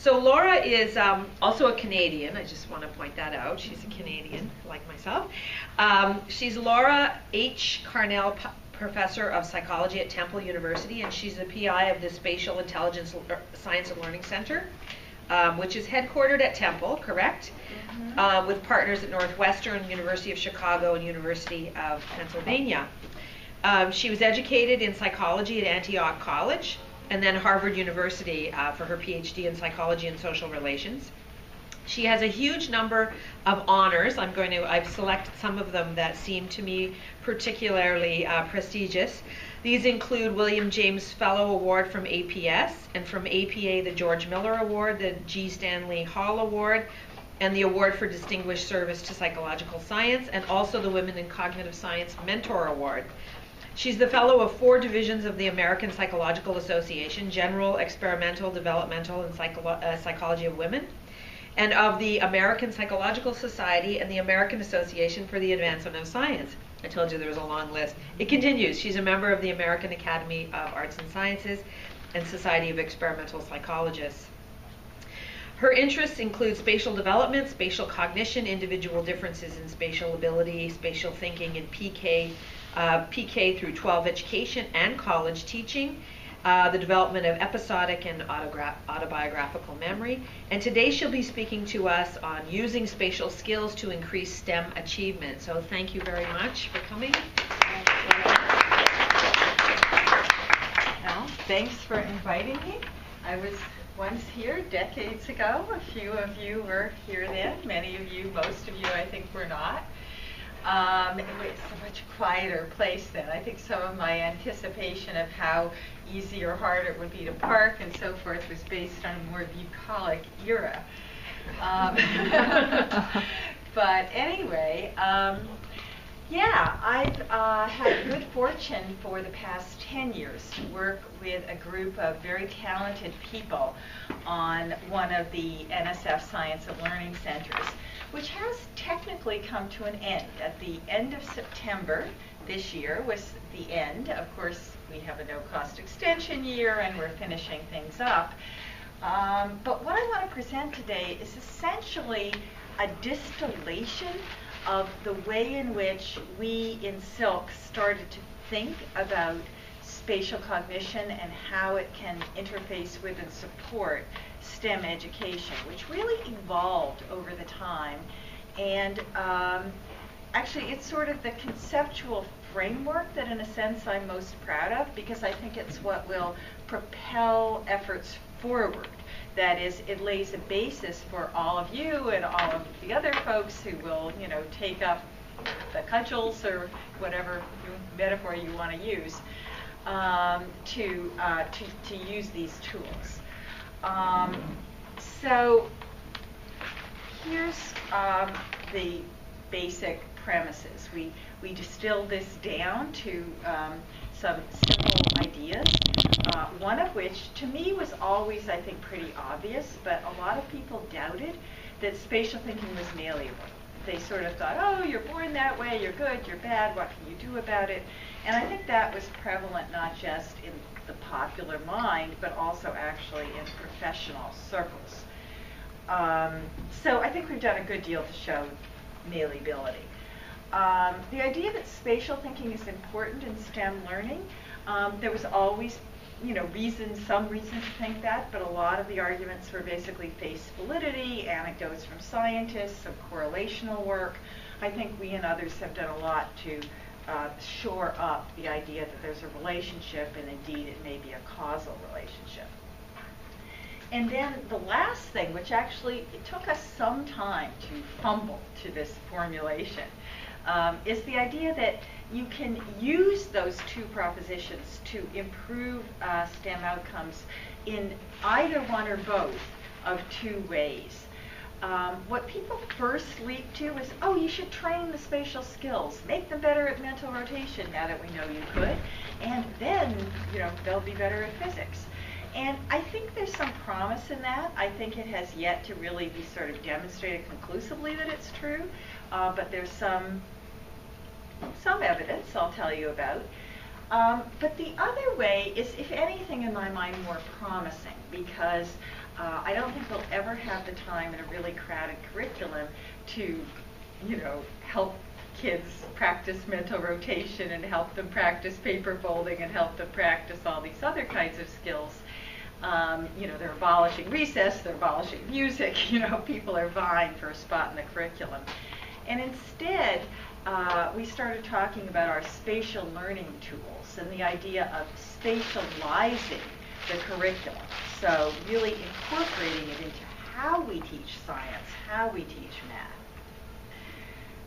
So Laura is also a Canadian. I just want to point that out. She's a Canadian, like myself. She's Laura H. Carnell Professor of Psychology at Temple University, and she's the PI of the Spatial Intelligence Science and Learning Center, which is headquartered at Temple, correct? Mm-hmm. With partners at Northwestern, University of Chicago, and University of Pennsylvania. She was educated in psychology at Antioch College, and then Harvard University for her PhD in psychology and social relations. She has a huge number of honors. I've selected some of them that seem to me particularly prestigious. These include William James Fellow Award from APS, and from APA the George Miller Award, the G. Stanley Hall Award, and the Award for Distinguished Service to Psychological Science, and also the Women in Cognitive Science Mentor Award. She's the fellow of 4 divisions of the American Psychological Association: General, Experimental, Developmental, and Psychology of Women, and of the American Psychological Society and the American Association for the Advancement of Science. I told you there was a long list. It continues. She's a member of the American Academy of Arts and Sciences and Society of Experimental Psychologists. Her interests include spatial development, spatial cognition, individual differences in spatial ability, spatial thinking, and PK through 12 education and college teaching, the development of episodic and autobiographical memory. And today she'll be speaking to us on using spatial skills to increase STEM achievement. So thank you very much for coming. Well, thanks for inviting me. I was once here decades ago. A few of you were here then. Many of you, most of you, I think, were not. It was a much quieter place then. I think some of my anticipation of how easy or hard it would be to park and so forth was based on a more bucolic era. But anyway, yeah, I've had good fortune for the past 10 years to work with a group of very talented people on one of the NSF Science of Learning Centers, which has technically come to an end. At the end of September this year was the end. Of course, we have a no-cost extension year and we're finishing things up. But what I want to present today is essentially a distillation of the way in which we in Silk started to think about spatial cognition and how it can interface with and support STEM education, which really evolved over the time. And actually, it's sort of the conceptual framework that, in a sense, I'm most proud of, because I think it's what will propel efforts forward. That is, it lays a basis for all of you and all of the other folks who will, take up the cudgels or whatever metaphor you want to use to use these tools. So here's the basic premises. We distilled this down to some simple ideas, one of which to me was always, I think, pretty obvious, but a lot of people doubted that spatial thinking was malleable. They sort of thought, oh, you're born that way, you're good, you're bad, what can you do about it? And I think that was prevalent not just in the popular mind, but also actually in professional circles. So I think we've done a good deal to show malleability. The idea that spatial thinking is important in STEM learning, there was always, some reason to think that, but a lot of the arguments were basically face validity, anecdotes from scientists, some correlational work. I think we and others have done a lot to shore up the idea that there's a relationship, and indeed it may be a causal relationship. And then the last thing, which actually it took us some time to fumble to this formulation, is the idea that you can use those two propositions to improve STEM outcomes in either one or both of two ways. What people first leap to is, oh, you should train the spatial skills, make them better at mental rotation now that we know you could, and then they'll be better at physics. And I think there's some promise in that. I think it has yet to really be sort of demonstrated conclusively that it's true, but there's some evidence I'll tell you about. But the other way is, if anything, in my mind, more promising, because I don't think we'll ever have the time in a really crowded curriculum to, help kids practice mental rotation and help them practice paper folding and help them practice all these other kinds of skills. They're abolishing recess, they're abolishing music, people are vying for a spot in the curriculum. And instead, we started talking about our spatial learning tools and the idea of spatializing the curriculum. So really incorporating it into how we teach science, how we teach math.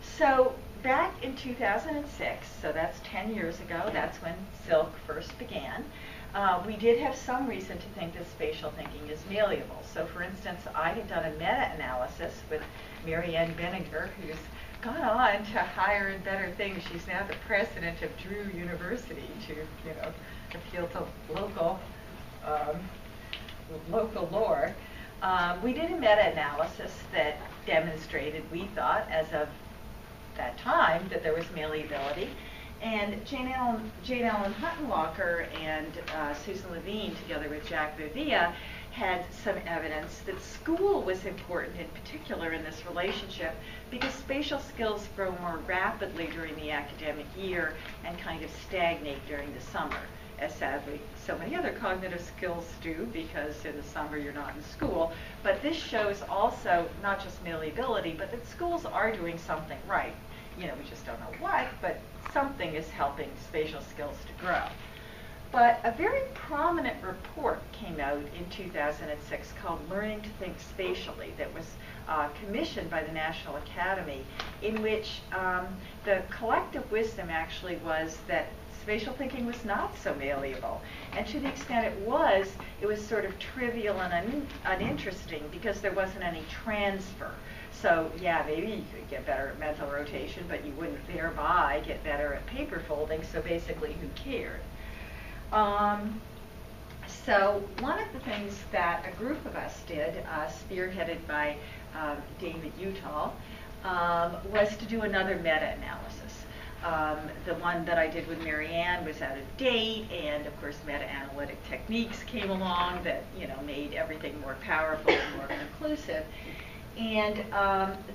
So back in 2006, so that's 10 years ago, that's when Silk first began, we did have some reason to think that spatial thinking is malleable. So for instance, I had done a meta-analysis with Mary Ann Benninger, who's gone on to higher and better things. She's now the president of Drew University to, appeal to local lore. We did a meta-analysis that demonstrated, we thought, as of that time, that there was malleability. And Jane Ellen Huttenlocher and Susan Levine, together with Jack Vivia, had some evidence that school was important in particular in this relationship because spatial skills grow more rapidly during the academic year and kind of stagnate during the summer, as sadly so many other cognitive skills do, because in the summer you're not in school. But this shows also not just malleability, but that schools are doing something right. We just don't know what, but something is helping spatial skills to grow. But a very prominent report came out in 2006 called Learning to Think Spatially that was commissioned by the National Academy, in which the collective wisdom actually was that spatial thinking was not so malleable. And to the extent it was sort of trivial and uninteresting because there wasn't any transfer. So yeah, maybe you could get better at mental rotation, but you wouldn't thereby get better at paper folding, so basically who cared? So one of the things that a group of us did, spearheaded by David Utall, was to do another meta-analysis. The one that I did with Mary Ann was out of date, and of course meta-analytic techniques came along that made everything more powerful and more conclusive. And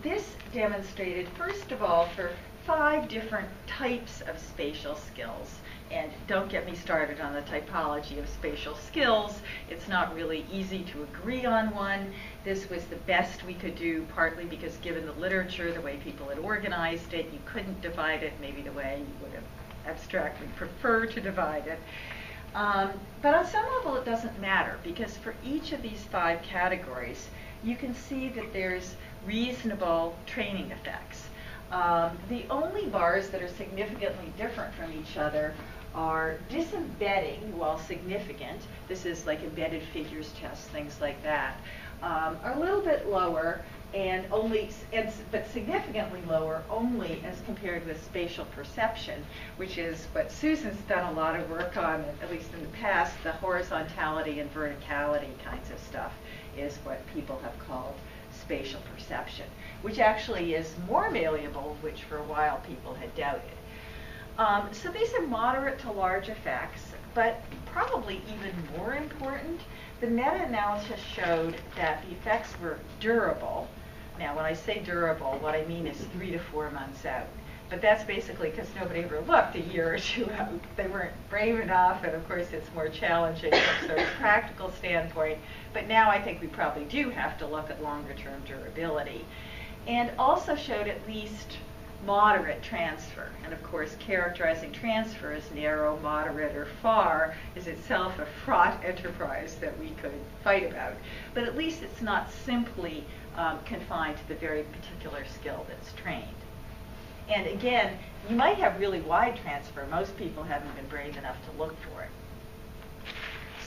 this demonstrated, first of all, for 5 different types of spatial skills. And don't get me started on the typology of spatial skills. It's not really easy to agree on one. This was the best we could do, partly because given the literature, the way people had organized it, you couldn't divide it maybe the way you would have abstractly preferred to divide it. But on some level, it doesn't matter, because for each of these 5 categories, you can see that there's reasonable training effects. The only bars that are significantly different from each other are disembedding, while significant, this is like embedded figures tests, things like that, are a little bit lower but significantly lower only as compared with spatial perception, which is what Susan's done a lot of work on, at least in the past. The horizontality and verticality kinds of stuff is what people have called spatial perception, which actually is more malleable, which for a while people had doubted. So these are moderate to large effects, but probably even more important, the meta-analysis showed that the effects were durable. Now, when I say durable, what I mean is 3 to 4 months out. But that's basically because nobody ever looked a year or 2 out. They weren't brave enough, and of course it's more challenging from a practical standpoint. But now I think we probably do have to look at longer-term durability. And also showed at least moderate transfer. And of course, characterizing transfer as narrow, moderate, or far is itself a fraught enterprise that we could fight about. But at least it's not simply confined to the very particular skill that's trained. And again, you might have really wide transfer. Most people haven't been brave enough to look for it.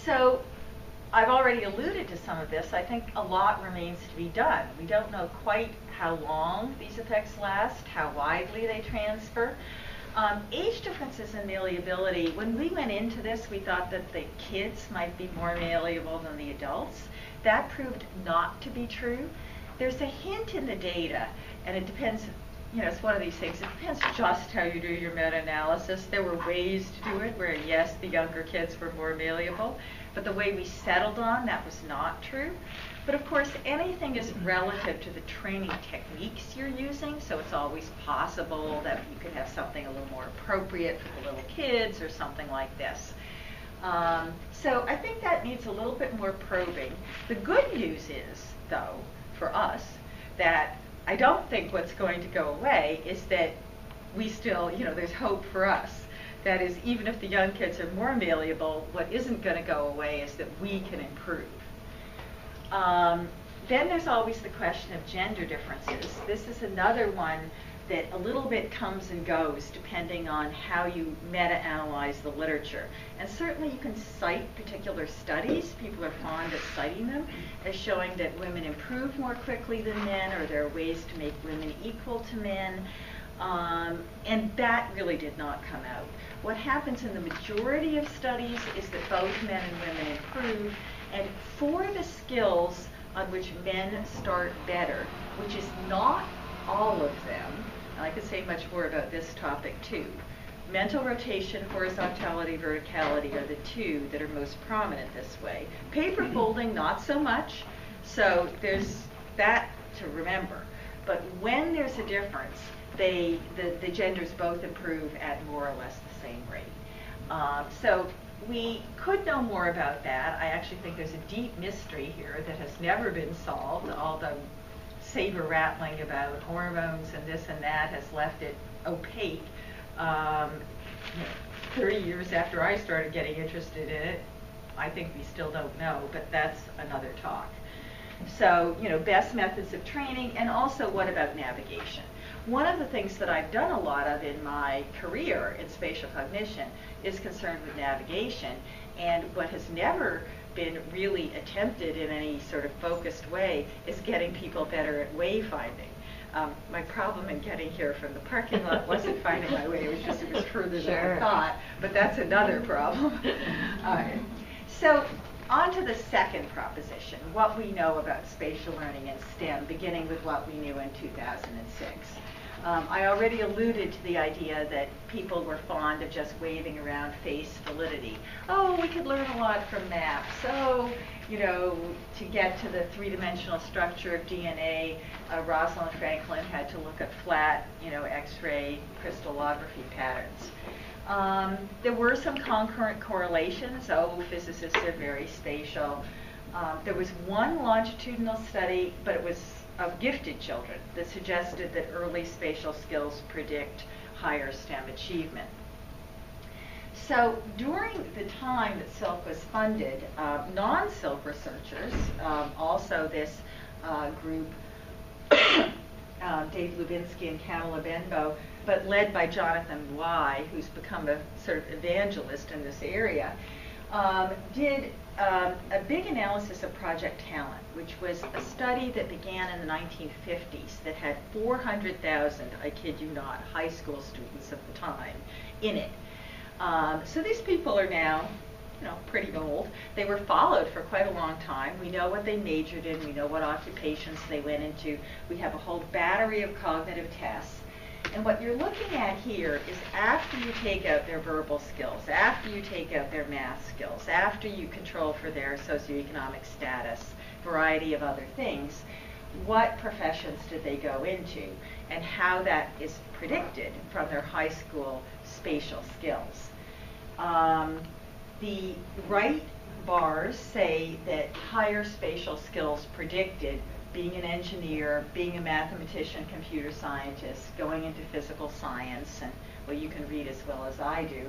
So I've already alluded to some of this. I think a lot remains to be done. We don't know quite how long these effects last, how widely they transfer. Age differences in malleability, when we went into this, we thought that the kids might be more malleable than the adults. That proved not to be true. There's a hint in the data, and it depends, it's one of these things. It depends just how you do your meta-analysis. There were ways to do it where, yes, the younger kids were more malleable, but the way we settled on, that was not true. But of course, anything is relative to the training techniques you're using, so it's always possible that you could have something a little more appropriate for the little kids or something like this. So I think that needs a little bit more probing. The good news is, though, for us, that I don't think what's going to go away is that we still, there's hope for us. That is, even if the young kids are more malleable, what isn't going to go away is that we can improve. Then there's always the question of gender differences. This is another one that a little bit comes and goes depending on how you meta-analyze the literature. And certainly you can cite particular studies. People are fond of citing them as showing that women improve more quickly than men, or there are ways to make women equal to men. And that really did not come out. What happens in the majority of studies is that both men and women improve, and for the skills on which men start better, which is not all of them, and I could say much more about this topic too. Mental rotation, horizontality, verticality are the two that are most prominent this way. Paper folding, not so much, so there's that to remember. But when there's a difference, the genders both improve at more or less the same rate. So we could know more about that. I actually think there's a deep mystery here that has never been solved, although saber rattling about hormones and this and that has left it opaque. 30 years after I started getting interested in it, I think we still don't know, but that's another talk. So, best methods of training, and also what about navigation? One of the things that I've done a lot of in my career in spatial cognition is concerned with navigation, and what has never been really attempted in any sort of focused way is getting people better at wayfinding. My problem in getting here from the parking lot wasn't finding my way, it was further than I thought, but that's another problem. So on to the second proposition, what we know about spatial learning in STEM, beginning with what we knew in 2006. I already alluded to the idea that people were fond of just waving around face validity. Oh, we could learn a lot from maps. So, to get to the three-dimensional structure of DNA, Rosalind Franklin had to look at flat, X-ray crystallography patterns. There were some concurrent correlations. Oh, physicists are very spatial. There was one longitudinal study, but it was of gifted children that suggested that early spatial skills predict higher STEM achievement. So during the time that SILC was funded, non-SILC researchers, also this group, Dave Lubinsky and Kamala Benbow, but led by Jonathan Y, who's become a sort of evangelist in this area, did a big analysis of Project Talent, which was a study that began in the 1950s that had 400,000, I kid you not, high school students of the time in it. So these people are now, pretty old. They were followed for quite a long time. We know what they majored in. We know what occupations they went into. We have a whole battery of cognitive tests. And what you're looking at here is after you take out their verbal skills, after you take out their math skills, after you control for their socioeconomic status, variety of other things, what professions did they go into, and how that is predicted from their high school spatial skills. The right bars say that higher spatial skills predicted being an engineer, being a mathematician, computer scientist, going into physical science, and well, you can read as well as I do.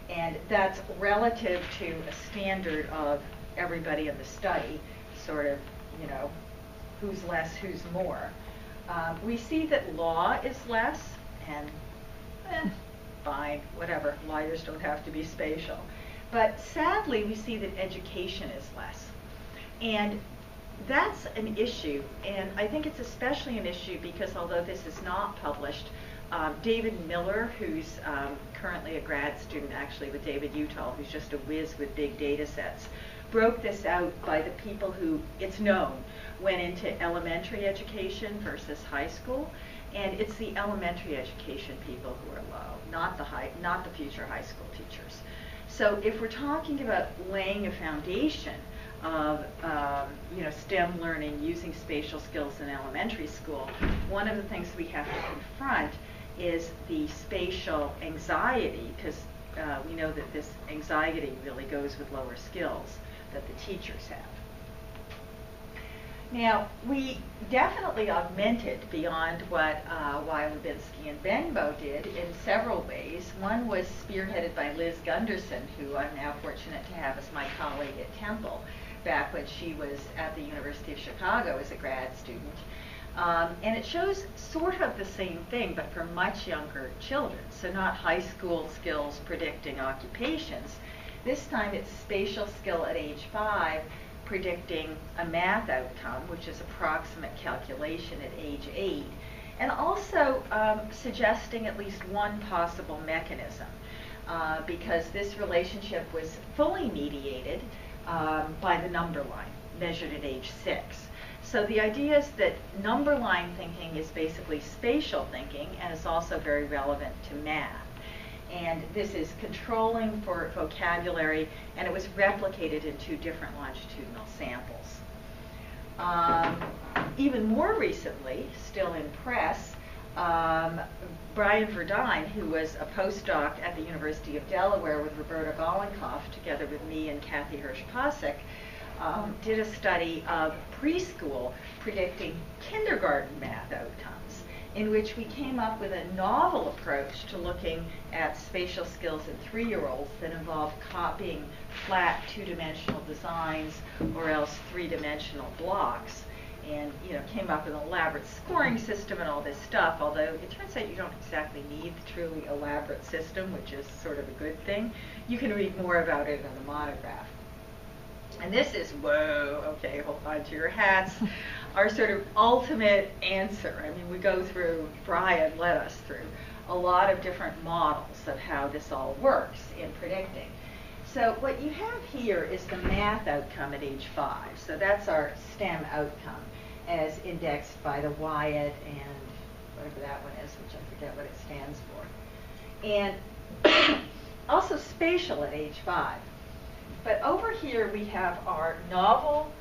And that's relative to a standard of everybody in the study, sort of, who's less, who's more. We see that law is less, and fine, whatever, lawyers don't have to be spatial. But sadly, we see that education is less. And that's an issue, and I think it's especially an issue because although this is not published, David Miller, who's currently a grad student actually with David Utall, who's just a whiz with big data sets, broke this out by the people who, it's known, went into elementary education versus high school, and it's the elementary education people who are low, not the future high school teachers. So if we're talking about laying a foundation of STEM learning using spatial skills in elementary school, one of the things we have to confront is the spatial anxiety, because we know that this anxiety really goes with lower skills that the teachers have. Now, we definitely augmented beyond what Lubinsky and Benbow did in several ways. One was spearheaded by Liz Gunderson, who I'm now fortunate to have as my colleague at Temple, back when she was at the University of Chicago as a grad student. And it shows sort of the same thing, but for much younger children. So not high school skills predicting occupations. This time it's spatial skill at age 5, predicting a math outcome, which is approximate calculation at age 8, and also suggesting at least one possible mechanism, because this relationship was fully mediated by the number line, measured at age 6. So the idea is that number line thinking is basically spatial thinking, and is also very relevant to math. And this is controlling for vocabulary, and it was replicated in 2 different longitudinal samples. Even more recently, still in press, Brian Verdine, who was a postdoc at the University of Delaware with Roberta Golenkoff, together with me and Kathy Hirsch-Pasek, did a study of preschool predicting kindergarten math outcomes, in which we came up with a novel approach to looking at spatial skills in 3-year-olds that involved copying flat 2-dimensional designs or else 3-dimensional blocks, and came up with an elaborate scoring system and all this stuff, although it turns out you don't exactly need the truly elaborate system, which is sort of a good thing. You can read more about it in the monograph. And this is, whoa, okay, hold on to your hats, our sort of ultimate answer. I mean, we go through, Brian led us through, a lot of different models of how this all works in predicting. So what you have here is the math outcome at age 5. So that's our STEM outcome as indexed by the Wyatt and whatever that one is, which I forget what it stands for. And also spatial at age 5. But over here we have our novel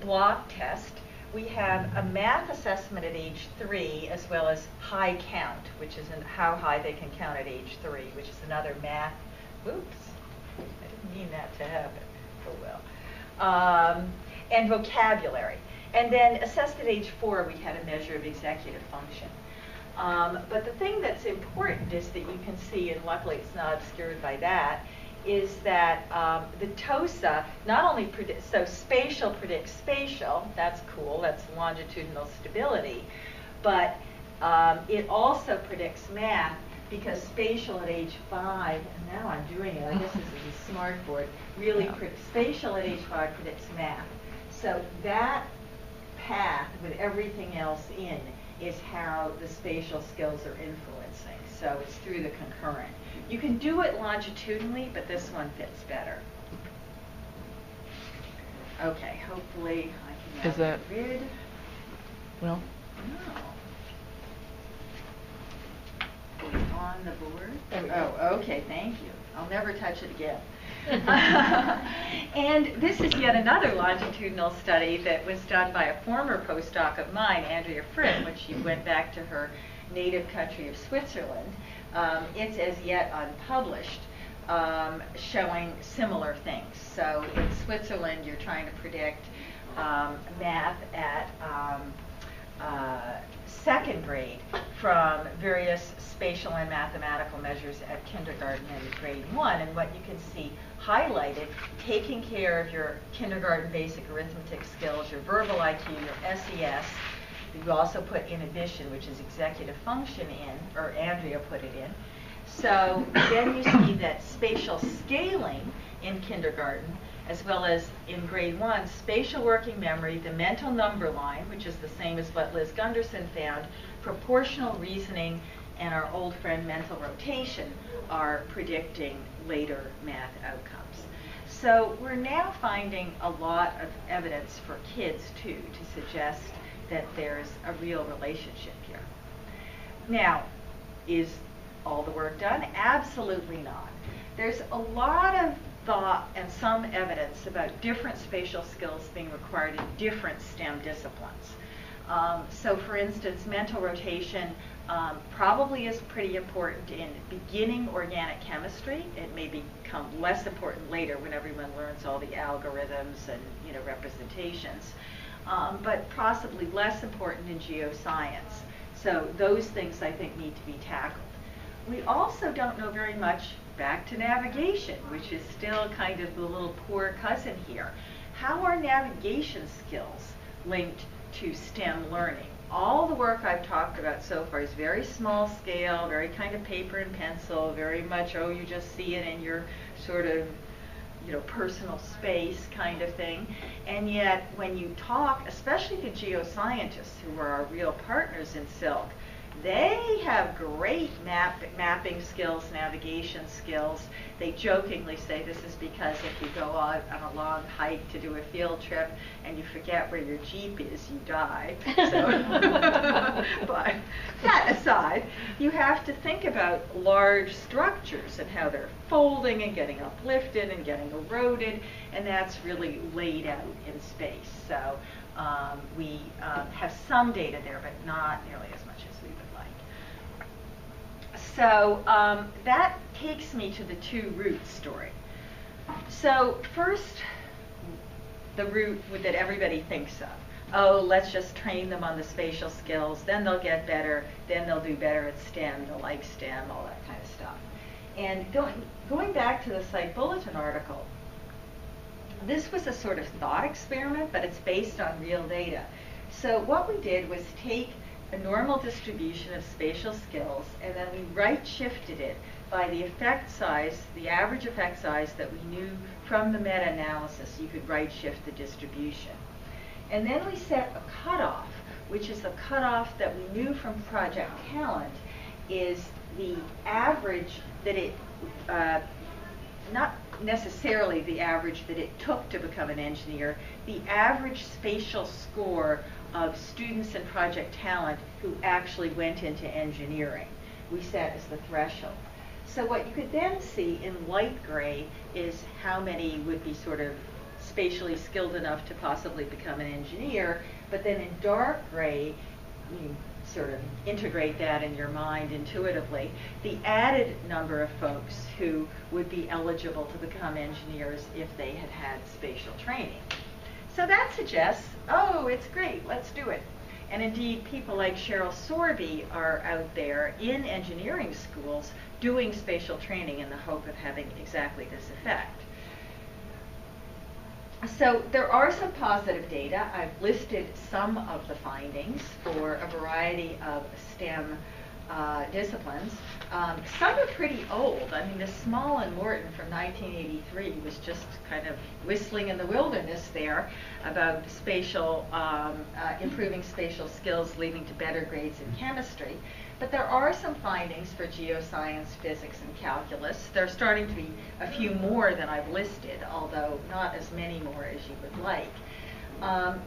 block test. We have a math assessment at age 3, as well as high count, which is how high they can count at age 3, which is another math. Oops, I didn't mean that to happen. Oh well. And vocabulary. And then assessed at age 4, we had a measure of executive function. But the thing that's important is that you can see, and luckily it's not obscured by that, is that the TOSA not only predicts, so spatial predicts spatial, that's cool, that's longitudinal stability, but it also predicts math, because spatial at age 5, and now I'm doing it, I guess this is a smart board, really spatial at age 5 predicts math. So that path with everything else in is how the spatial skills are influencing. So it's through the concurrent. You can do it longitudinally, but this one fits better. Okay, hopefully I can now get rid. Well. No. On the board. Oh, okay, thank you. I'll never touch it again. And this is yet another longitudinal study that was done by a former postdoc of mine, Andrea Fripp, when she went back to her native country of Switzerland. It's as yet unpublished, showing similar things. So in Switzerland, you're trying to predict math at 2nd grade from various spatial and mathematical measures at kindergarten and grade 1. And what you can see highlighted, taking care of your kindergarten basic arithmetic skills, your verbal IQ, your SES. You also put inhibition, which is executive function, in, or Andrea put it in. So then you see that spatial scaling in kindergarten, as well as in grade 1, spatial working memory, the mental number line, which is the same as what Liz Gunderson found, proportional reasoning, and our old friend mental rotation are predicting later math outcomes. So we're now finding a lot of evidence for kids, too, to suggest that there's a real relationship here. Now, is all the work done? Absolutely not. there's a lot of thought and some evidence about different spatial skills being required in different STEM disciplines. So for instance, mental rotation probably is pretty important in beginning organic chemistry. It may become less important later when everyone learns all the algorithms and representations, but possibly less important in geoscience. So those things I think need to be tackled. We also don't know very much, back to navigation, which is still kind of the little poor cousin here. How are navigation skills linked to STEM learning? All the work I've talked about so far is very small scale, very kind of paper and pencil, very much, oh, you just see it in your sort of, personal space kind of thing. And yet, when you talk, especially to geoscientists who are our real partners in Silk, they have great mapping skills, navigation skills. They jokingly say this is because if you go on a long hike to do a field trip and you forget where your Jeep is, you die. So, but that aside, you have to think about large structures and how they're folding and getting uplifted and getting eroded, and that's really laid out in space. So we have some data there, but not nearly as much as we would like. So that takes me to the two route story. So first, the route that everybody thinks of. Oh, let's just train them on the spatial skills, then they'll get better, then they'll do better at STEM, they'll like STEM, all that kind of stuff. And going back to the Site Bulletin article, this was a sort of thought experiment, but it's based on real data. So what we did was take a normal distribution of spatial skills, and then we right-shifted it by the effect size, the average effect size that we knew from the meta-analysis. You could right-shift the distribution. And then we set a cutoff, which is a cutoff that we knew from Project Talent is the average that it, not necessarily the average that it took to become an engineer, the average spatial score of students in Project Talent who actually went into engineering. We set as the threshold. So what you could then see in light gray is how many would be sort of spatially skilled enough to possibly become an engineer, but then in dark gray, you sort of integrate that in your mind intuitively, the added number of folks who would be eligible to become engineers if they had had spatial training. So that suggests, oh, it's great, let's do it. And indeed, people like Cheryl Sorby are out there in engineering schools doing spatial training in the hope of having exactly this effect. So there are some positive data. I've listed some of the findings for a variety of STEM disciplines. Some are pretty old. I mean, the Small and Morton from 1983 was just kind of whistling in the wilderness there about spatial, improving spatial skills leading to better grades in chemistry. But there are some findings for geoscience, physics, and calculus. There are starting to be a few more than I've listed, although not as many more as you would like.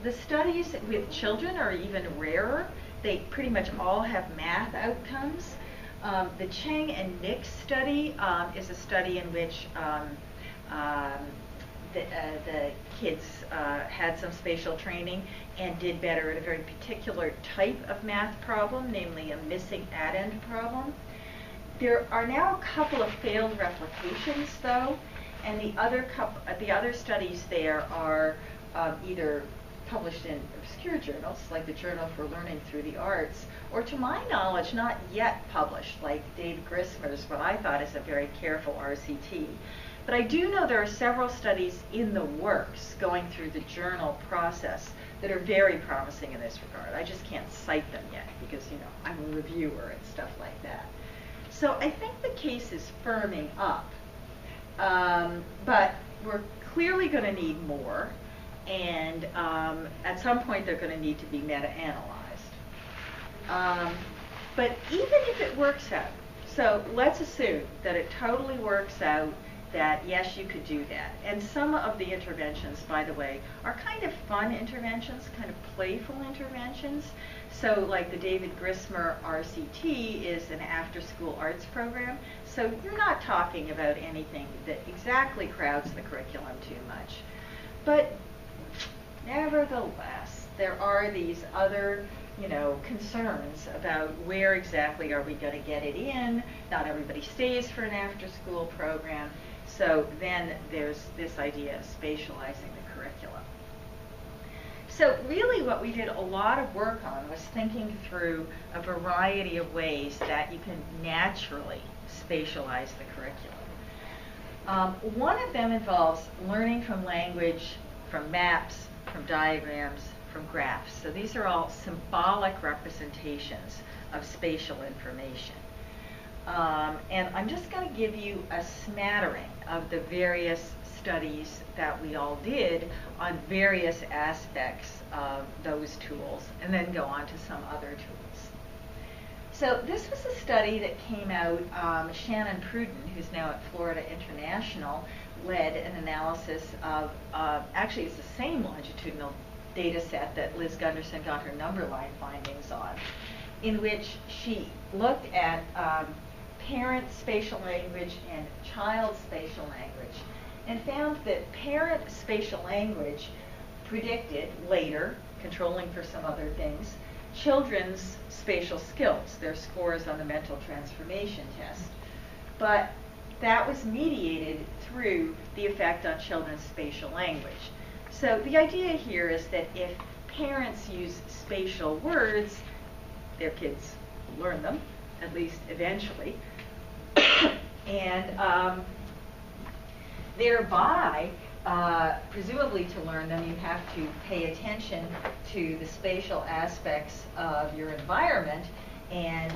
The studies with children are even rarer. They pretty much all have math outcomes. The Cheng and Nick study is a study in which the kids had some spatial training and did better at a very particular type of math problem, namely a missing addend problem. There are now a couple of failed replications, though, and the other studies there are either published in obscure journals, like the Journal for Learning Through the Arts, or to my knowledge, not yet published, like Dave Grismer's, what I thought is a very careful RCT. But I do know there are several studies in the works going through the journal process that are very promising in this regard. I just can't cite them yet because, I'm a reviewer and stuff like that. So I think the case is firming up, but we're clearly going to need more, and at some point they're going to need to be meta-analyzed. But even if it works out, so let's assume that it totally works out, that yes, you could do that. And some of the interventions, by the way, are kind of fun interventions, kind of playful interventions. So like the David Grismer RCT is an after-school arts program. So you're not talking about anything that exactly crowds the curriculum too much. But nevertheless, there are these other, concerns about where exactly are we going to get it in. Not everybody stays for an after-school program. So then there's this idea of spatializing the curriculum. So really what we did a lot of work on was thinking through a variety of ways that you can naturally spatialize the curriculum. One of them involves learning from language, from maps, from diagrams, from graphs. So these are all symbolic representations of spatial information. And I'm just going to give you a smattering of the various studies that we all did on various aspects of those tools, and then go on to some other tools. So this was a study that came out, Shannon Pruden, who's now at Florida International, led an analysis of, actually it's the same longitudinal data set that Liz Gunderson got her number line findings on, in which she looked at parent spatial language and child spatial language, and found that parent spatial language predicted later, controlling for some other things, children's spatial skills, their scores on the mental transformation test. But that was mediated through the effect on children's spatial language. So the idea here is that if parents use spatial words, their kids learn them, at least eventually, and thereby, presumably to learn them, you have to pay attention to the spatial aspects of your environment and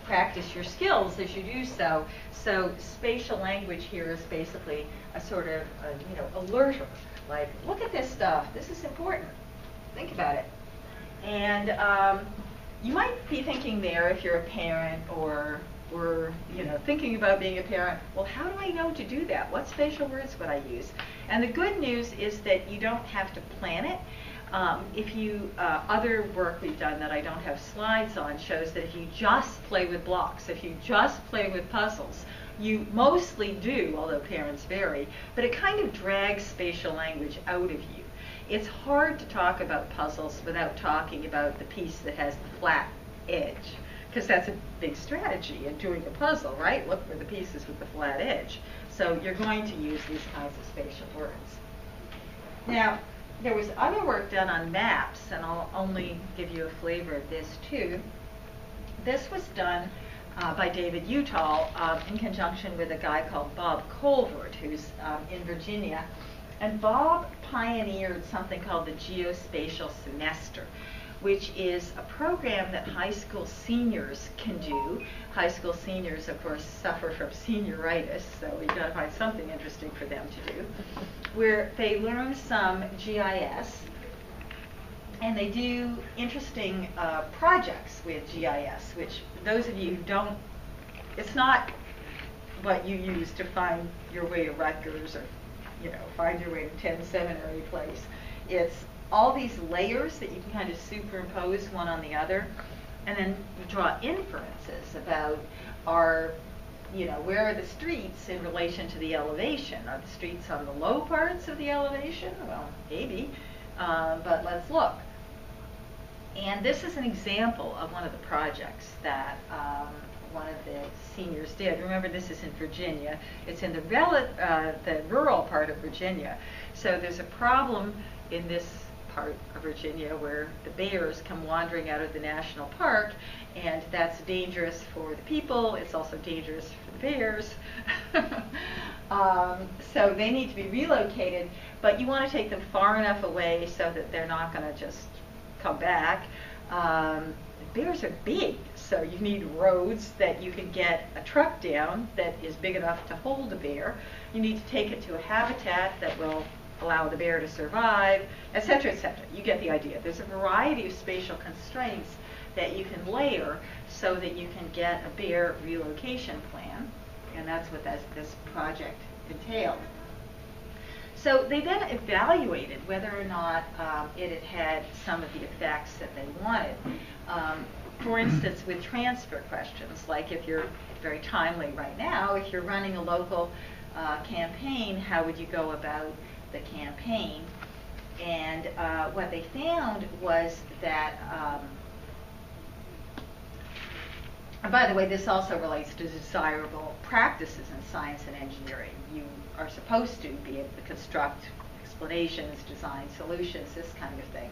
practice your skills as you do so. So spatial language here is basically a sort of, alerter, like, look at this stuff, this is important, think about it. And you might be thinking there, if you're a parent or thinking about being a parent, well, how do I know to do that? What spatial words would I use? And the good news is that you don't have to plan it. Other work we've done that I don't have slides on shows that if you just play with blocks, if you just play with puzzles, you mostly do, although parents vary, but it kind of drags spatial language out of you. It's hard to talk about puzzles without talking about the piece that has the flat edge, because that's a big strategy in doing a puzzle, right? Look for the pieces with the flat edge. So you're going to use these kinds of spatial words. Now, there was other work done on maps, and I'll only give you a flavor of this too. This was done by David Utall in conjunction with a guy called Bob Colvert, who's in Virginia. And Bob pioneered something called the geospatial semester, which is a program that high school seniors can do. High school seniors, of course, suffer from senioritis, so we've got to find something interesting for them to do, where they learn some GIS, and they do interesting projects with GIS, which those of you who don't, it's not what you use to find your way to Rutgers or find your way to 10 Seminary Place. It's all these layers that you can kind of superimpose one on the other, and then you draw inferences about where are the streets in relation to the elevation? Are the streets on the low parts of the elevation? Well, maybe, but let's look. And this is an example of one of the projects that one of the seniors did. Remember, this is in Virginia. It's in the rural part of Virginia. So there's a problem in this part of Virginia where the bears come wandering out of the national park, and that's dangerous for the people. It's also dangerous for the bears. So they need to be relocated, but you want to take them far enough away so that they're not going to just come back. Bears are big, so you need roads that you can get a truck down that is big enough to hold a bear. You need to take it to a habitat that will allow the bear to survive, etc., etc. You get the idea. There's a variety of spatial constraints that you can layer so that you can get a bear relocation plan, and that's what this project entailed. So they then evaluated whether or not it had had some of the effects that they wanted. For instance, with transfer questions, like if you're very timely right now, if you're running a local campaign, how would you go about the campaign? And what they found was that, and by the way, this also relates to desirable practices in science and engineering. You are supposed to be able to construct explanations, design solutions, this kind of thing.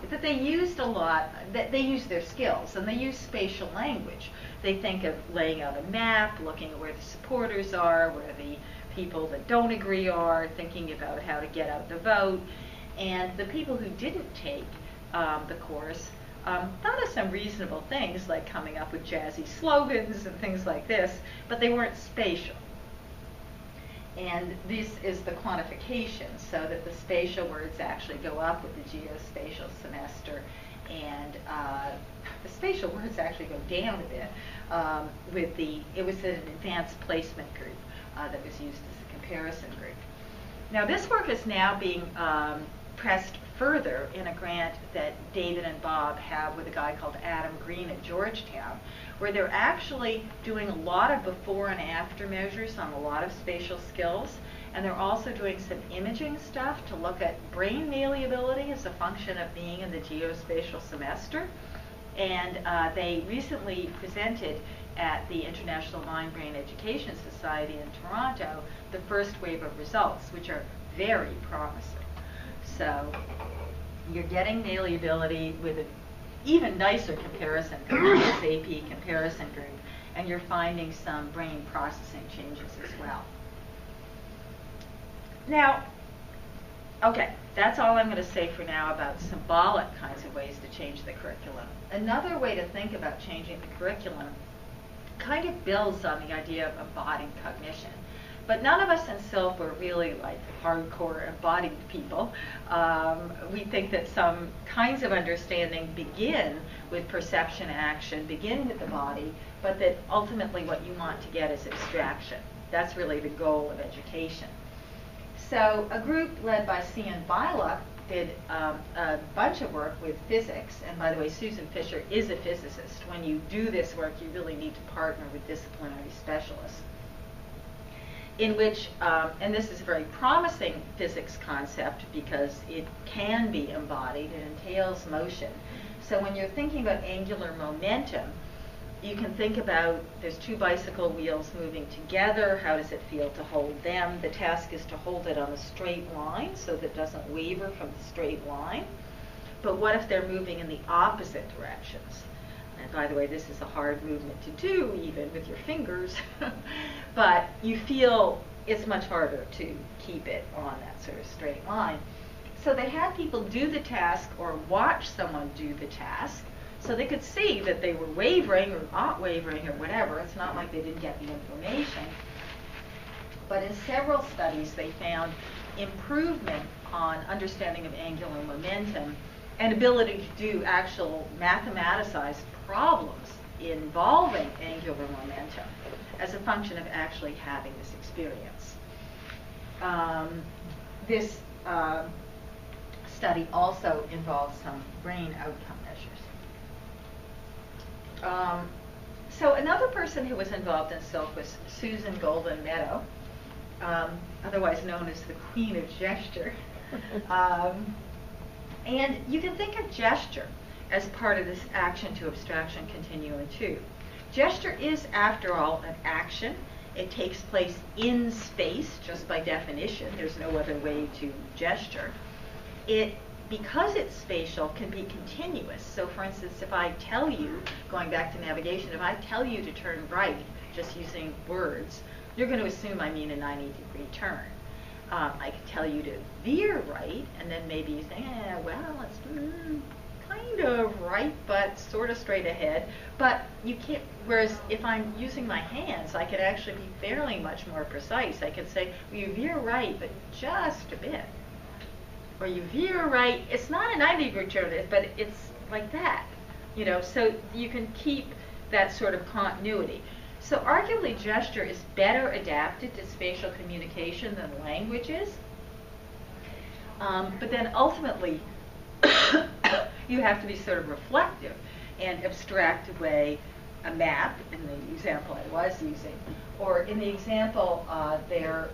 But that they used a lot, that they used their skills, and they use spatial language. They think of laying out a map, looking at where the supporters are, where the people that don't agree are, thinking about how to get out the vote. And the people who didn't take the course thought of some reasonable things, like coming up with jazzy slogans and things like this, but they weren't spatial. And this is the quantification, so that the spatial words actually go up with the geospatial semester, and the spatial words actually go down a bit it was an advanced placement group that was used as a comparison group. Now this work is now being pressed further in a grant that David and Bob have with a guy called Adam Green at Georgetown, where they're actually doing a lot of before and after measures on a lot of spatial skills, and they're also doing some imaging stuff to look at brain malleability as a function of being in the geospatial semester. And they recently presented at the International Mind-Brain Education Society in Toronto the first wave of results, which are very promising. So you're getting malleability with an even nicer comparison group, this AP comparison group, and you're finding some brain processing changes as well. Now, okay, that's all I'm going to say for now about symbolic kinds of ways to change the curriculum. Another way to think about changing the curriculum kind of builds on the idea of embodied cognition. But none of us in SILP are really like hardcore embodied people. We think that some kinds of understanding begin with perception action, begin with the body, but that ultimately what you want to get is abstraction. That's really the goal of education. So a group led by Cian Bilock did a bunch of work with physics, and by the way, Susan Fisher is a physicist. When you do this work, you really need to partner with disciplinary specialists. In which, and this is a very promising physics concept because it can be embodied, it entails motion. So when you're thinking about angular momentum, you can think about there's two bicycle wheels moving together, how does it feel to hold them? The task is to hold it on a straight line so that it doesn't waver from the straight line. But what if they're moving in the opposite directions? And by the way, this is a hard movement to do, even with your fingers. But you feel it's much harder to keep it on that sort of straight line. So they had people do the task or watch someone do the task so they could see that they were wavering or not wavering or whatever. It's not like they didn't get the information. But in several studies, they found improvement on understanding of angular momentum and ability to do actual mathematicized problems involving angular momentum as a function of actually having this experience. This study also involves some brain outcome measures. So another person who was involved in SILP was Susan Golden Meadow, otherwise known as the Queen of Gesture. And you can think of gesture as part of this action to abstraction continuum too. Gesture is, after all, an action. It takes place in space, just by definition. There's no other way to gesture. Because it's spatial, can be continuous. So for instance, if I tell you, going back to navigation, if I tell you to turn right, just using words, you're going to assume I mean a 90-degree turn. I could tell you to veer right, and then maybe you think, well, it's kind of right, but sort of straight ahead. But you can't, whereas if I'm using my hands, I could actually be fairly much more precise. I could say, well, you veer right, but just a bit. Or you veer right, it's not a 90-degree turn, but it's like that. So you can keep that sort of continuity. So arguably gesture is better adapted to spatial communication than language is. But then ultimately, you have to be sort of reflective and abstract away a map in the example I was using, or in the example they're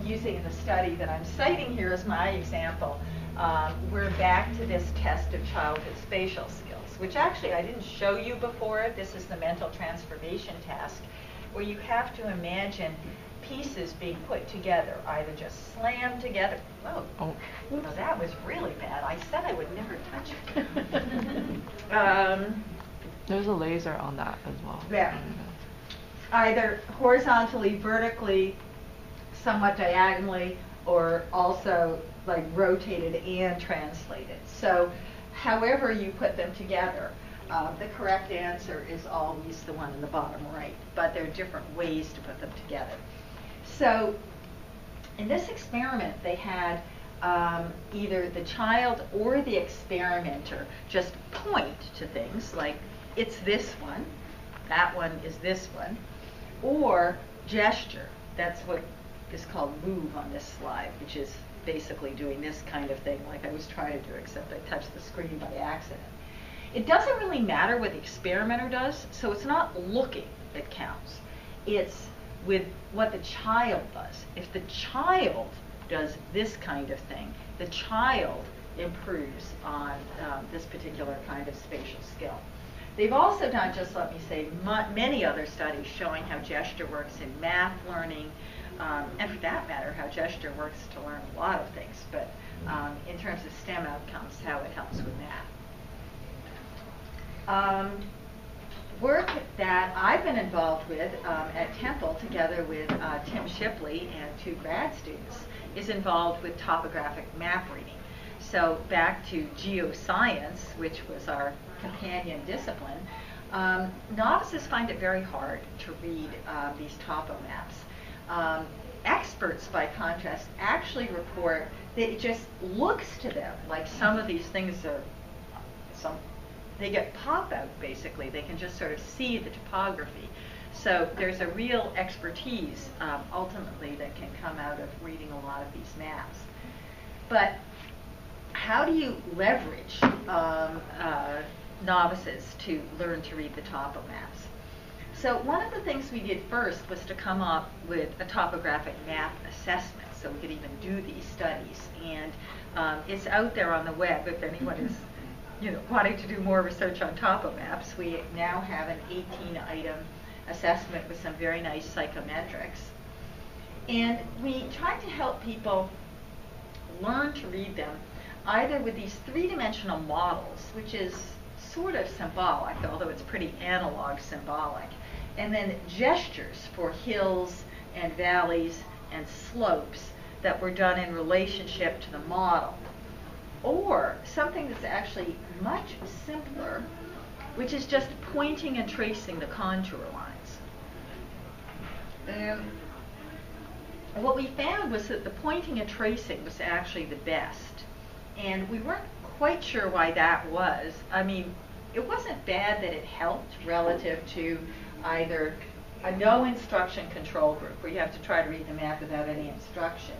using in the study that I'm citing here as my example. We're back to this test of childhood spatial skills, which actually I didn't show you before. This is the mental transformation task, where you have to imagine pieces being put together, either just slammed together. Oh, well, that was really bad. I said I would never touch it. There's a laser on that as well. Yeah. Either horizontally, vertically, somewhat diagonally, or also like rotated and translated. So however you put them together, the correct answer is always the one in the bottom right, but there are different ways to put them together. So in this experiment, they had either the child or the experimenter just point to things like, it's this one, that one is this one, or gesture. That's what is called move on this slide, which is basically doing this kind of thing like I was trying to do, except I touched the screen by accident. It doesn't really matter what the experimenter does, so it's not looking that counts. It's with what the child does. If the child does this kind of thing, the child improves on this particular kind of spatial skill. They've also done, just let me say, many other studies showing how gesture works in math learning, and for that matter, how gesture works to learn a lot of things, but in terms of STEM outcomes, how it helps with math. Work that I've been involved with at Temple, together with Tim Shipley and 2 grad students, is involved with topographic map reading. So back to geoscience, which was our companion discipline, novices find it very hard to read these topo maps. Experts, by contrast, actually report that it just looks to them like some of these things are, they get pop out basically. They can just sort of see the topography. So there's a real expertise ultimately that can come out of reading a lot of these maps. But how do you leverage novices to learn to read the topo maps? So one of the things we did first was to come up with a topographic map assessment so we could even do these studies. And it's out there on the web if anyone is wanting to do more research on topo maps. We now have an 18-item assessment with some very nice psychometrics. And we try to help people learn to read them either with these 3-dimensional models, which is sort of symbolic, although it's pretty analog symbolic, and then gestures for hills and valleys and slopes that were done in relationship to the model. Or something that's actually much simpler, which is just pointing and tracing the contour lines. And what we found was that the pointing and tracing was actually the best. And we weren't quite sure why that was. I mean, it wasn't bad that it helped relative to either a no instruction control group, where you have to try to read the map without any instruction,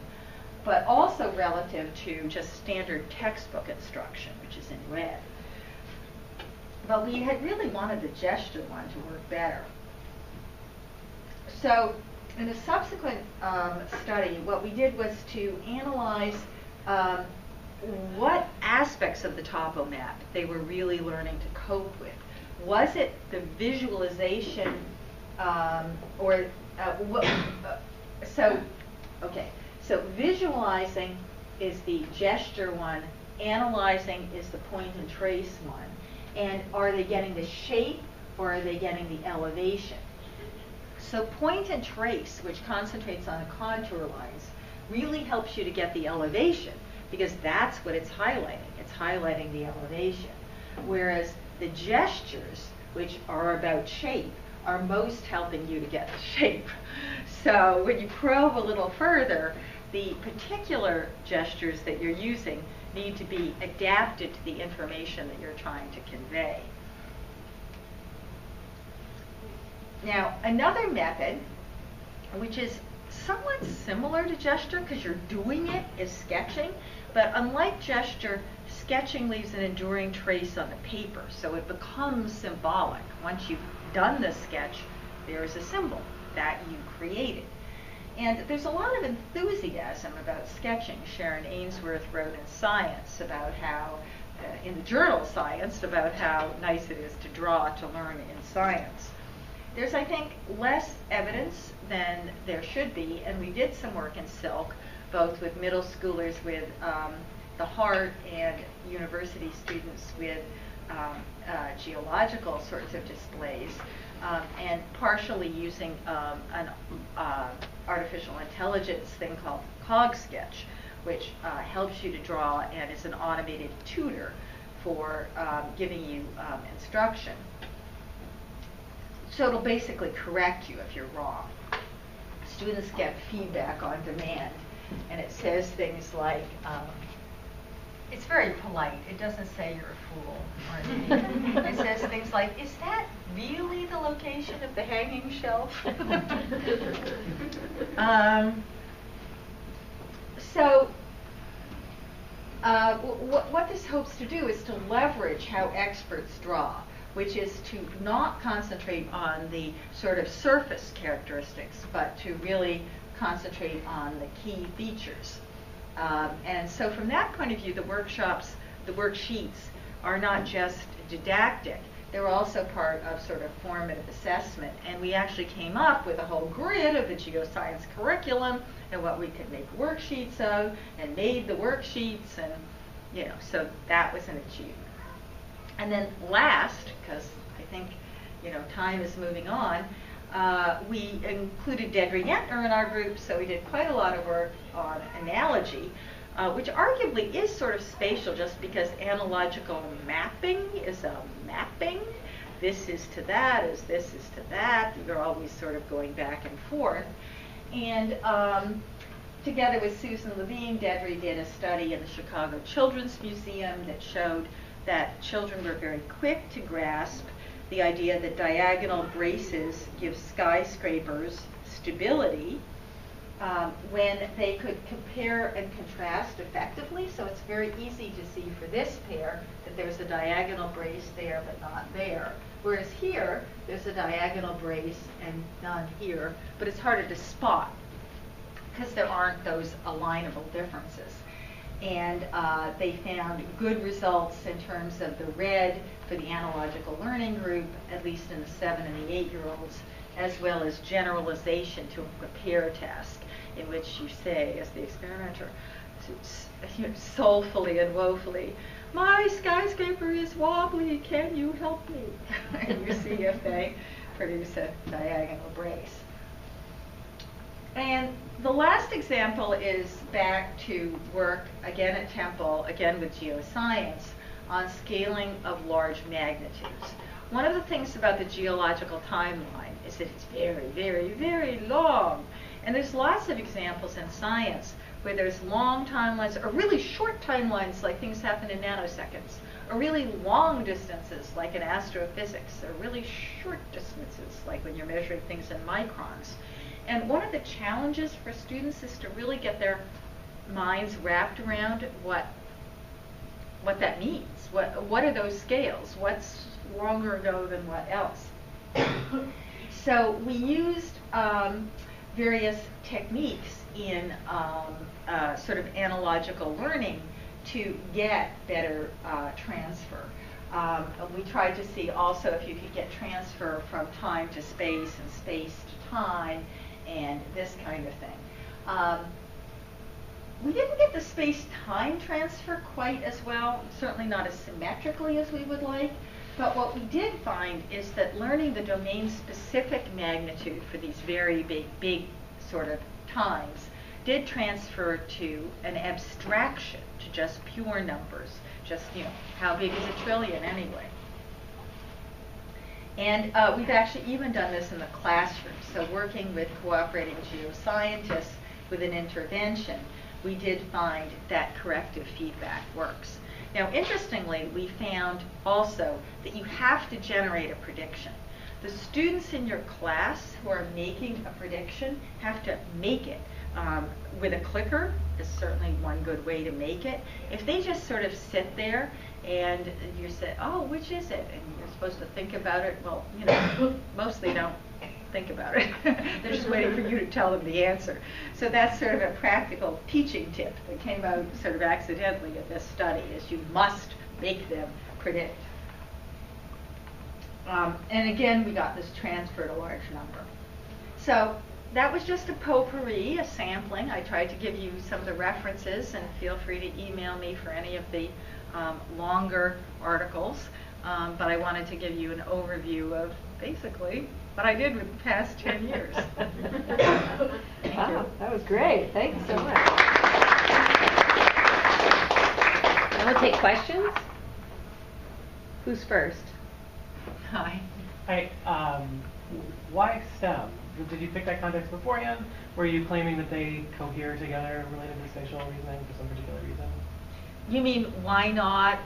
but also relative to just standard textbook instruction, which is in red. But we had really wanted the gesture one to work better. So in a subsequent study, what we did was to analyze what aspects of the topo map they were really learning to cope with. Was it the visualization So visualizing is the gesture one, analyzing is the point and trace one. And are they getting the shape or are they getting the elevation? So point and trace, which concentrates on the contour lines, really helps you to get the elevation, because that's what it's highlighting. It's highlighting the elevation. Whereas the gestures, which are about shape, are most helping you to get the shape. So when you probe a little further, the particular gestures that you're using need to be adapted to the information that you're trying to convey. Now, another method, which is somewhat similar to gesture because you're doing it as sketching, but unlike gesture, sketching leaves an enduring trace on the paper, so it becomes symbolic. Once you've done the sketch, there is a symbol that you created. And there's a lot of enthusiasm about sketching. Sharon Ainsworth wrote in Science about how, in the journal Science, about how nice it is to draw to learn in science. There's, I think, less evidence than there should be, and we did some work in Silk, both with middle schoolers with the heart and university students with geological sorts of displays, and partially using an artificial intelligence thing called CogSketch, which helps you to draw and is an automated tutor for giving you instruction. So it'll basically correct you if you're wrong. Students get feedback on demand, and it says things like, it's very polite. It doesn't say you're a fool or anything. It says things like, is that really the location of the hanging shelf? What this hopes to do is to leverage how experts draw, which is to not concentrate on the sort of surface characteristics, but to really concentrate on the key features. And so from that point of view, the workshops, the worksheets are not just didactic, they're also part of sort of formative assessment. And we actually came up with a whole grid of the geoscience curriculum and what we could make worksheets of, and made the worksheets, and so that was an achievement. And then last, because I think time is moving on, we included Dedra Yentner in our group, so we did quite a lot of work on analogy, which arguably is sort of spatial, just because analogical mapping is a mapping. This is to that as this is to that. You're always sort of going back and forth. And together with Susan Levine, Dedra did a study in the Chicago Children's Museum that showed that children were very quick to grasp the idea that diagonal braces give skyscrapers stability when they could compare and contrast effectively. So it's very easy to see for this pair that there's a diagonal brace there but not there. Whereas here, there's a diagonal brace and none here, but it's harder to spot because there aren't those alignable differences. And they found good results in terms of the red for the analogical learning group, at least in the 7 and the 8-year-olds, as well as generalization to a prepare task, in which you say, as the experimenter, soulfully and woefully, my skyscraper is wobbly, can you help me? And you see if they produce a diagonal brace. And the last example is back to work, again at Temple, again with geoscience, on scaling of large magnitudes. One of the things about the geological timeline is that it's very, very, very long. And there's lots of examples in science where there's long timelines, or really short timelines, like things happen in nanoseconds, or really long distances, like in astrophysics, or really short distances, like when you're measuring things in microns. And one of the challenges for students is to really get their minds wrapped around what that means. What are those scales? What's longer ago than what else? So we used various techniques in sort of analogical learning to get better transfer. We tried to see also if you could get transfer from time to space and space to time, and this kind of thing. We didn't get the space-time transfer quite as well, certainly not as symmetrically as we would like, but what we did find is that learning the domain-specific magnitude for these very big sort of times did transfer to an abstraction, to just pure numbers, just, how big is a trillion anyway? And we've actually even done this in the classroom. So working with cooperating geoscientists with an intervention, we did find that corrective feedback works. Now, interestingly, we found also that you have to generate a prediction. the students in your class who are making a prediction have to make it. With a clicker is certainly one good way to make it. If they just sort of sit there and you say, oh, which is it? And you're supposed to think about it, well, you know, mostly don't think about it. They're just waiting for you to tell them the answer. So that's sort of a practical teaching tip that came out sort of accidentally at this study, is you must make them predict. And again, we got this transferred a large number. So that was just a potpourri, a sampling. I tried to give you some of the references, and feel free to email me for any of the longer articles. But I wanted to give you an overview of basically what I did with the past 10 years. Thank you. That was great. Thanks so much. Now we'll take questions. Who's first? Hi. Hi. Why STEM? Did you pick that context beforehand? Were you claiming that they cohere together related to spatial reasoning for some particular reason? You mean why not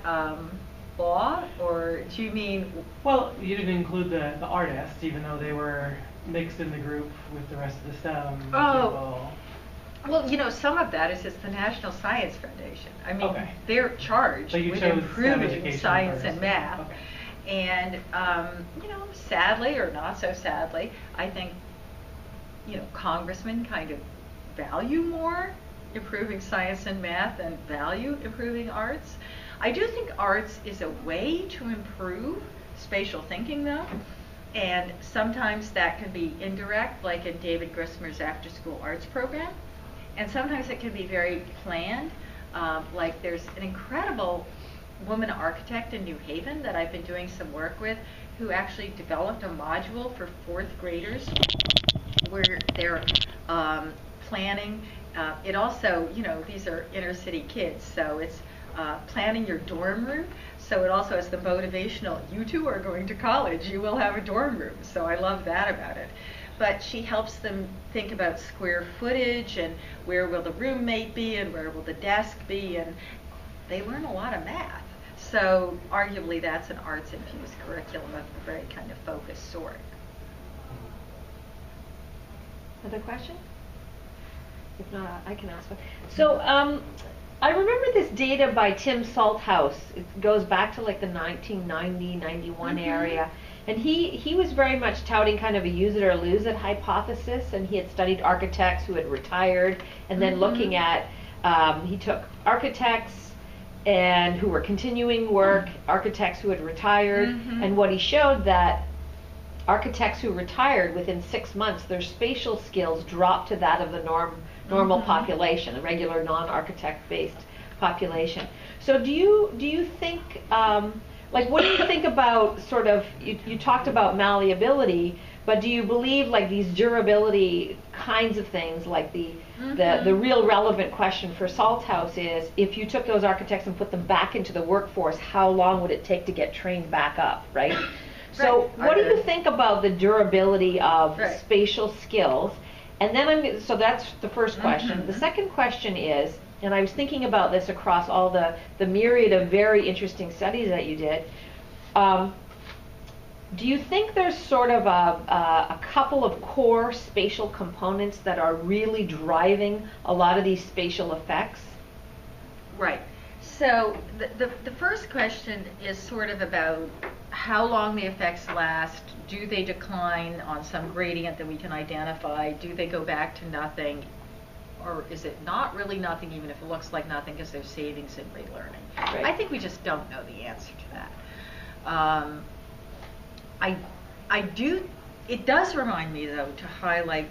law, or do you mean? Well, you didn't include the artists, even though they were mixed in the group with the rest of the STEM people. Well, you know, some of that is just the National Science Foundation. I mean, Okay. they're charged So you with chose STEM improving education science first. and math. Okay. And, you know, sadly or not so sadly, I think, you know, congressmen kind of value more improving science and math and value improving arts. I do think arts is a way to improve spatial thinking, though. And sometimes that can be indirect, like in David Grismer's after-school arts program. And sometimes it can be very planned. Like there's an incredible woman architect in New Haven that I've been doing some work with, who actually developed a module for 4th graders where they're planning. It also, you know, these are inner city kids, so it's planning your dorm room. So it also has the motivational, you two are going to college, you will have a dorm room. So I love that about it. But she helps them think about square footage and where will the roommate be and where will the desk be, and they learn a lot of math. So arguably that's an arts-infused curriculum of a very kind of focused sort. Other question? If not, I can ask one. So I remember this data by Tim Salthouse. It goes back to like the 1990, 91 area. And he was very much touting kind of a use it or lose it hypothesis, and he had studied architects who had retired, and then looking at, he took architects and who were continuing work, architects who had retired, and what he showed that architects who retired within 6 months, their spatial skills dropped to that of the normal population, the regular non-architect based population. So do you think, like, what do you think about sort of, you talked about malleability, but do you believe like these durability kinds of things, like the real relevant question for Salthouse is, if you took those architects and put them back into the workforce, how long would it take to get trained back up, right? So what do you think about the durability of spatial skills? And then so that's the first question. The second question is, and I was thinking about this across all the myriad of very interesting studies that you did, do you think there's sort of a couple of core spatial components that are really driving a lot of these spatial effects? Right. So the first question is sort of about how long the effects last. Do they decline on some gradient that we can identify? Do they go back to nothing? Or is it not really nothing, even if it looks like nothing, because there's savings in relearning? Right. I think we just don't know the answer to that. It does remind me, though, to highlight